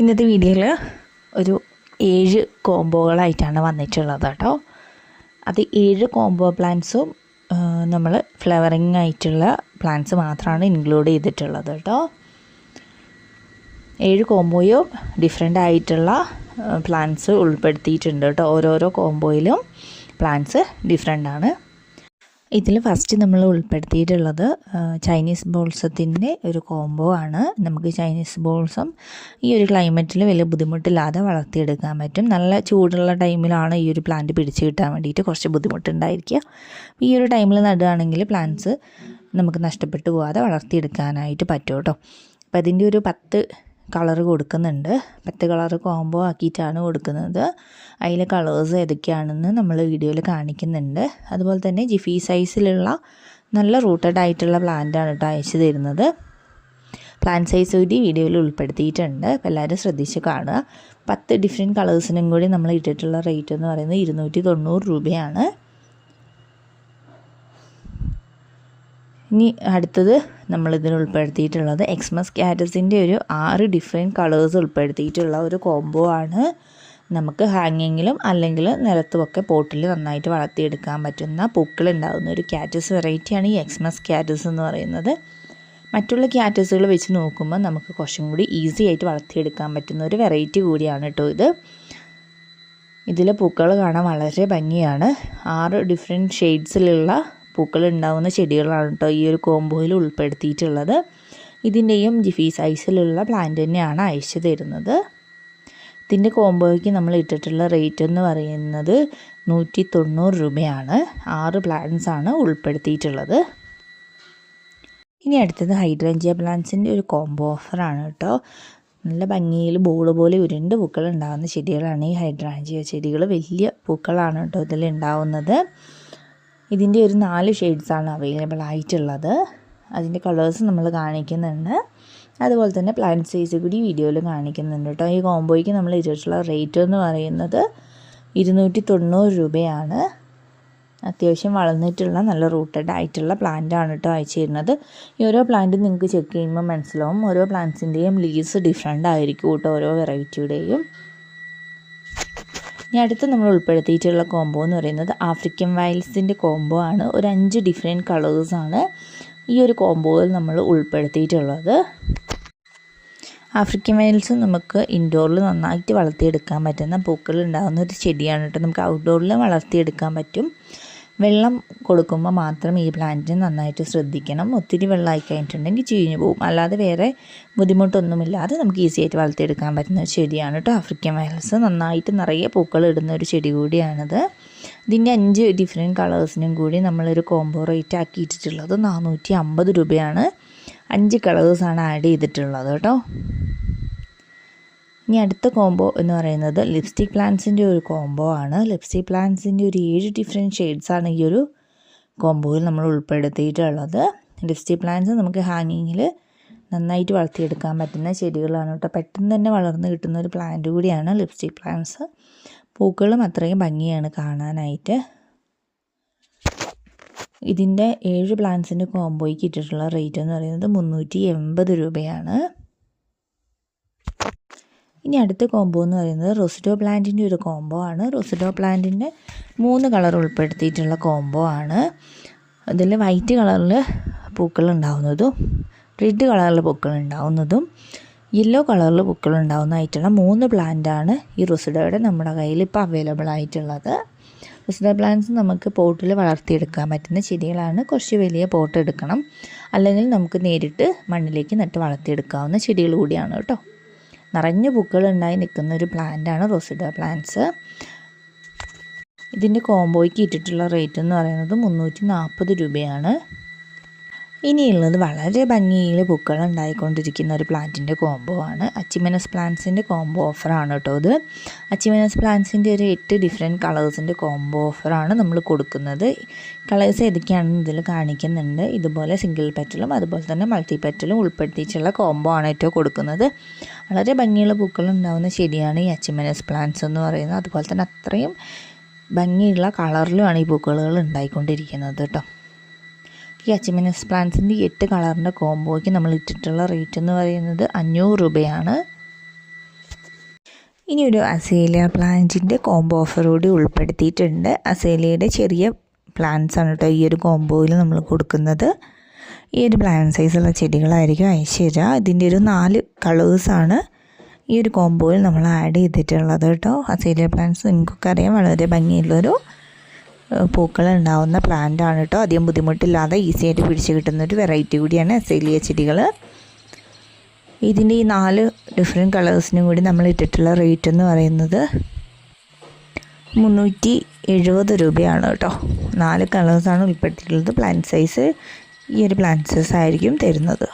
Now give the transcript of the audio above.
ഇന്നത്തെ വീഡിയോയിൽ ഒരു 7 കോംബോകളായിട്ടാണ് വന്നിട്ടുള്ളത് കേട്ടോ. അത് 7 കോംബോ പ്ലാന്റ്സും നമ്മൾ ഫ്ലവറിങ് ആയിട്ടുള്ള പ്ലാന്റ്സ് മാത്രമാണ് ഇൻക്ലൂഡ് ചെയ്തിട്ടുള്ളത് കേട്ടോ. 7 കോംബോയും ഡിഫറെൻ്റ് ആയിട്ടുള്ള പ്ലാന്റ്സ് ഉൾപ്പെടുത്തിയിട്ടുണ്ട് കേട്ടോ. ഓരോരോ കോംബോയിലും പ്ലാന്റ്സ് ഡിഫറെൻ്റ് ആണ്. ഇതിൽ ഫസ്റ്റ് നമ്മൾ ഉൾപ്പെടുത്തിയിട്ടുള്ളത് ചൈനീസ് ബോൾസത്തിൻ്റെ ഒരു കോംബോ ആണ്. നമുക്ക് ചൈനീസ് ബോൾസം ഈ ഒരു ക്ലൈമറ്റിൽ വലിയ ബുദ്ധിമുട്ടില്ലാതെ വളർത്തിയെടുക്കാൻ പറ്റും. നല്ല ചൂടുള്ള ടൈമിലാണ് ഈ ഒരു പ്ലാന്റ് പിടിച്ച് കിട്ടാൻ വേണ്ടിയിട്ട് കുറച്ച് ബുദ്ധിമുട്ടുണ്ടായിരിക്കുക. ഈ ഒരു ടൈമിൽ നടുകയാണെങ്കിൽ പ്ലാന്റ്സ് നമുക്ക് നഷ്ടപ്പെട്ടു പോകാതെ വളർത്തിയെടുക്കാനായിട്ട് പറ്റും കേട്ടോ. അപ്പോൾ അതിൻ്റെ ഒരു 10 കളർ കൊടുക്കുന്നുണ്ട്. 10 കളർ കോംബോ ആക്കിയിട്ടാണ് കൊടുക്കുന്നത്. അതിലെ കളേഴ്സ് ഏതൊക്കെയാണെന്ന് നമ്മൾ വീഡിയോയിൽ കാണിക്കുന്നുണ്ട്. അതുപോലെ തന്നെ ജിഫി സൈസിലുള്ള നല്ല റൂട്ടഡ് ആയിട്ടുള്ള പ്ലാന്റാണ് കേട്ടോ അയച്ചു തരുന്നത്. പ്ലാന്റ് സൈസ് കൂടി വീഡിയോയിൽ ഉൾപ്പെടുത്തിയിട്ടുണ്ട്. അപ്പോൾ എല്ലാവരും ശ്രദ്ധിച്ച് കാണുക. 10 ഡിഫറെൻറ്റ് കളേഴ്സിനും കൂടി നമ്മൾ ഇട്ടിട്ടുള്ള റേറ്റ് എന്ന് പറയുന്നത് 290 രൂപയാണ്. ഇനി അടുത്തത് നമ്മളിതിൽ ഉൾപ്പെടുത്തിയിട്ടുള്ളത് എക്സ്മസ് ക്യാറ്റസിൻ്റെ ഒരു 6 ഡിഫറെൻറ്റ് കളേഴ്സ് ഉൾപ്പെടുത്തിയിട്ടുള്ള ഒരു കോംബോ ആണ്. നമുക്ക് ഹാങ്ങിങ്ങിലും അല്ലെങ്കിൽ നിലത്തുമൊക്കെ പോട്ടിൽ നന്നായിട്ട് വളർത്തിയെടുക്കാൻ പറ്റുന്ന പൂക്കൾ ഉണ്ടാകുന്ന ഒരു ക്യാറ്റസ് വെറൈറ്റിയാണ് ഈ എക്സ്മസ് ക്യാറ്റസ് എന്ന് പറയുന്നത്. മറ്റുള്ള ക്യാറ്റസുകൾ വെച്ച് നോക്കുമ്പോൾ നമുക്ക് കുറച്ചും കൂടി ഈസി ആയിട്ട് വളർത്തിയെടുക്കാൻ പറ്റുന്ന ഒരു വെറൈറ്റി കൂടിയാണ് കേട്ടോ ഇത്. ഇതിലെ പൂക്കൾ കാണാൻ വളരെ ഭംഗിയാണ്. 6 ഡിഫറെൻറ്റ് ഷെയ്ഡ്സിലുള്ള പൂക്കൾ ഉണ്ടാകുന്ന ചെടികളാണ് കേട്ടോ ഈ ഒരു കോംബോയിൽ ഉൾപ്പെടുത്തിയിട്ടുള്ളത്. ഇതിൻ്റെയും ജിഫി സൈസിലുള്ള പ്ലാന്റ് തന്നെയാണ് അയച്ചു തരുന്നത്. ഇതിൻ്റെ കോംബോയ്ക്ക് നമ്മൾ ഇട്ടിട്ടുള്ള റേറ്റ് എന്ന് പറയുന്നത് 190 രൂപയാണ്. 6 പ്ലാന്റ്സ് ആണ് ഉൾപ്പെടുത്തിയിട്ടുള്ളത്. ഇനി അടുത്തത് ഹൈഡ്രേഞ്ചിയ പ്ലാന്റ്സിൻ്റെ ഒരു കോംബോ ഓഫറാണ് കേട്ടോ. നല്ല ഭംഗിയിൽ ബോൾ പോലെ ഉരുണ്ട് പൂക്കൾ ഉണ്ടാകുന്ന ചെടികളാണ് ഈ ഹൈഡ്രാഞ്ചിയ ചെടികൾ. വലിയ പൂക്കളാണ് കേട്ടോ ഇതിൽ ഉണ്ടാവുന്നത്. ഇതിൻ്റെ ഒരു 4 ഷെയ്ഡ്സാണ് അവൈലബിൾ ആയിട്ടുള്ളത്. അതിൻ്റെ കളേഴ്സ് നമ്മൾ കാണിക്കുന്നുണ്ട്. അതുപോലെ തന്നെ പ്ലാന്റ് സൈസ് കൂടി വീഡിയോയിൽ കാണിക്കുന്നുണ്ട് കേട്ടോ. ഈ കോംബോയ്ക്ക് നമ്മൾ ഇട്ടിട്ടുള്ള റേറ്റ് എന്ന് പറയുന്നത് 290 രൂപയാണ്. അത്യാവശ്യം വളർന്നിട്ടുള്ള നല്ല റൂട്ടഡ് ആയിട്ടുള്ള പ്ലാന്റാണ് കേട്ടോ അയച്ചു തരുന്നത്. ഈ ഓരോ പ്ലാന്റും നിങ്ങൾക്ക് ചെക്ക് ചെയ്യുമ്പോൾ മനസ്സിലാവും. ഓരോ പ്ലാന്റ്സിൻ്റെയും ലീവ്സ് ഡിഫറെൻ്റ് ആയിരിക്കും കേട്ടോ ഓരോ വെറൈറ്റിയുടെയും. ഇനി അടുത്ത് നമ്മൾ ഉൾപ്പെടുത്തിയിട്ടുള്ള കോംബോ എന്ന് പറയുന്നത് ആഫ്രിക്കൻ വൈൽസിൻ്റെ കോംബോ ആണ്. ഒരു 5 ഡിഫറെൻറ്റ് കളേഴ്സാണ് ഈ ഒരു കോംബോയിൽ നമ്മൾ ഉൾപ്പെടുത്തിയിട്ടുള്ളത്. ആഫ്രിക്കൻ വൈൽസ് നമുക്ക് ഇൻഡോറിൽ നന്നായിട്ട് വളർത്തിയെടുക്കാൻ പറ്റുന്ന പൂക്കൾ ഉണ്ടാകുന്ന ഒരു ചെടിയാണ് കേട്ടോ. നമുക്ക് ഔട്ട്ഡോറിൽ വളർത്തിയെടുക്കാൻ പറ്റും. വെള്ളം കൊടുക്കുമ്പോൾ മാത്രം ഈ പ്ലാന്റിന് നന്നായിട്ട് ശ്രദ്ധിക്കണം. ഒത്തിരി വെള്ളമായി കഴിഞ്ഞിട്ടുണ്ടെങ്കിൽ ചീഞ്ഞു പോകും. അല്ലാതെ വേറെ ബുദ്ധിമുട്ടൊന്നുമില്ലാതെ നമുക്ക് ഈസി ആയിട്ട് വളർത്തിയെടുക്കാൻ പറ്റുന്ന ഒരു ചെടിയാണ് കേട്ടോ ആഫ്രിക്കൻ വൈൽസ്. നന്നായിട്ട് നിറയെ പൂക്കൾ ഇടുന്ന ഒരു ചെടി കൂടിയാണിത്. ഇതിൻ്റെ 5 ഡിഫറെൻറ്റ് കളേഴ്സിനും കൂടി നമ്മളൊരു കോംബോ റേറ്റ് ആക്കിയിട്ടുള്ളത് 450 രൂപയാണ്. 5 കളേഴ്സാണ് ആഡ് ചെയ്തിട്ടുള്ളത് കേട്ടോ. ഇനി അടുത്ത കോംബോ എന്ന് പറയുന്നത് ലിപ്സ്റ്റിക് പ്ലാന്റ്സിൻ്റെ ഒരു കോംബോ ആണ്. ലിപ്സ്റ്റിക് പ്ലാന്റ്സിൻ്റെ ഒരു 7 ഡിഫറെൻറ്റ് ഷെയ്ഡ്സാണ് ഈ ഒരു കോംബോയിൽ നമ്മൾ ഉൾപ്പെടുത്തിയിട്ടുള്ളത്. ലിപ്സ്റ്റിക് പ്ലാന്റ്സ് നമുക്ക് ഹാങ്ങിങ്ങിൽ നന്നായിട്ട് വളർത്തിയെടുക്കാൻ പറ്റുന്ന ചെടികളാണ് കേട്ടോ. പെട്ടെന്ന് തന്നെ വളർന്ന് കിട്ടുന്ന ഒരു പ്ലാന്റ് കൂടിയാണ് ലിപ്സ്റ്റിക് പ്ലാന്റ്സ്. പൂക്കളും അത്രയും ഭംഗിയാണ് കാണാനായിട്ട്. ഇതിൻ്റെ 7 പ്ലാന്റ്സിൻ്റെ കോംബോയ്ക്ക് ഇട്ടിട്ടുള്ള റേറ്റ് എന്ന് പറയുന്നത് 380 രൂപയാണ്. ഇനി അടുത്ത കോംബോ എന്ന് പറയുന്നത് റോസിഡോ പ്ലാന്റിൻ്റെ ഒരു കോംബോ ആണ്. റോസിഡോ പ്ലാന്റിൻ്റെ 3 കളർ ഉൾപ്പെടുത്തിയിട്ടുള്ള കോംബോ ആണ്. അതിൽ വൈറ്റ് കളറിൽ പൂക്കൾ ഉണ്ടാവുന്നതും റെഡ് കളറിൽ പൂക്കൾ ഉണ്ടാവുന്നതും യെല്ലോ കളറിൽ പൂക്കൾ ഉണ്ടാവുന്നതായിട്ടുള്ള 3 പ്ലാന്റാണ് ഈ റോസിഡോയുടെ നമ്മുടെ കയ്യിൽ ഇപ്പോൾ അവൈലബിൾ ആയിട്ടുള്ളത്. റോസിഡോ പ്ലാന്റ്സ് നമുക്ക് പോട്ടിൽ വളർത്തിയെടുക്കാൻ പറ്റുന്ന ചെടികളാണ്. കുറച്ച് വലിയ പോട്ട് എടുക്കണം, അല്ലെങ്കിൽ നമുക്ക് നേരിട്ട് മണ്ണിലേക്ക് നട്ട് വളർത്തിയെടുക്കാവുന്ന ചെടികൾ കൂടിയാണ് കേട്ടോ. നിറഞ്ഞ പൂക്കളുണ്ടായി നിൽക്കുന്ന ഒരു പ്ലാന്റാണ് റോസിഡോ പ്ലാന്റ്സ്. ഇതിൻ്റെ കോംബോയ്ക്ക് ഇട്ടിട്ടുള്ള റേറ്റ് എന്ന് പറയുന്നത് 340 രൂപയാണ്. ഇനിയുള്ളത് വളരെ ഭംഗിയിൽ പൂക്കൾ ഉണ്ടായിക്കൊണ്ടിരിക്കുന്ന ഒരു പ്ലാന്റിൻ്റെ കോംബോ ആണ്. അച്ചിമെനസ് പ്ലാന്റ്സിൻ്റെ കോംബോ ഓഫറാണ് കേട്ടോ ഇത്. അച്ചിമെനസ് പ്ലാന്റ്സിൻ്റെ ഒരു 8 ഡിഫറെൻറ്റ് കളേഴ്സിൻ്റെ കോംബോ ഓഫറാണ് നമ്മൾ കൊടുക്കുന്നത്. കളേഴ്സ് ഏതൊക്കെയാണെന്ന് ഇതിൽ കാണിക്കുന്നുണ്ട്. ഇതുപോലെ സിംഗിൾ പെറ്റലും അതുപോലെ തന്നെ മൾട്ടി പെറ്റലും ഉൾപ്പെടുത്തിയിട്ടുള്ള കോംബോ ആണ് ഏറ്റവും കൊടുക്കുന്നത്. വളരെ ഭംഗിയുള്ള പൂക്കൾ ഉണ്ടാകുന്ന ചെടിയാണ് ഈ അച്ചിമെനസ് പ്ലാന്റ്സ് എന്ന് പറയുന്നത്. അതുപോലെ തന്നെ അത്രയും ഭംഗിയുള്ള കളറിലുമാണ് ഈ പൂക്കളുകൾ ഉണ്ടായിക്കൊണ്ടിരിക്കുന്നത് കേട്ടോ. ഈ അച്ചിമെനസ് പ്ലാന്റ്സിൻ്റെ 8 കളറിൻ്റെ കോംബോയ്ക്ക് നമ്മൾ ഇട്ടിട്ടുള്ള റേറ്റ് എന്ന് പറയുന്നത് 500 രൂപയാണ്. ഇനി ഒരു അസേലിയ പ്ലാന്റിൻ്റെ കോംബോ ഓഫർ കൂടി ഉൾപ്പെടുത്തിയിട്ടുണ്ട്. അസേലിയയുടെ ചെറിയ പ്ലാന്റ്സ് ആണ് കേട്ടോ ഈ ഒരു കോംബോയിൽ നമ്മൾ കൊടുക്കുന്നത്. ഈ ഒരു പ്ലാന്റ് സൈസുള്ള ചെടികളായിരിക്കും അയച്ചു തരിക. ഇതിൻ്റെ ഒരു 4 കളേഴ്സാണ് ഈ ഒരു കോംബോയിൽ നമ്മൾ ആഡ് ചെയ്തിട്ടുള്ളത് കേട്ടോ. അസേലിയ പ്ലാന്റ്സ് നിങ്ങൾക്കൊക്കെ അറിയാം, വളരെ ഭംഗിയുള്ളൊരു പൂക്കൾ ഉണ്ടാവുന്ന പ്ലാന്റ് ആണ് കേട്ടോ. അധികം ബുദ്ധിമുട്ടില്ലാതെ ഈസി ആയിട്ട് പിടിച്ച് കിട്ടുന്നൊരു വെറൈറ്റി കൂടിയാണ് അസേലിയ ചെടികൾ. ഇതിൻ്റെ ഈ 4 ഡിഫറെൻറ്റ് കളേഴ്സിനും കൂടി നമ്മൾ ഇട്ടിട്ടുള്ള റേറ്റ് എന്ന് പറയുന്നത് 370 രൂപയാണ് കേട്ടോ. 4 കളേഴ്സാണ് ഉൾപ്പെടുത്തിയിട്ടുള്ളത്. പ്ലാന്റ് സൈസ് ഈ ഒരു പ്ലാന്റ് സൈസ് ആയിരിക്കും തരുന്നത്.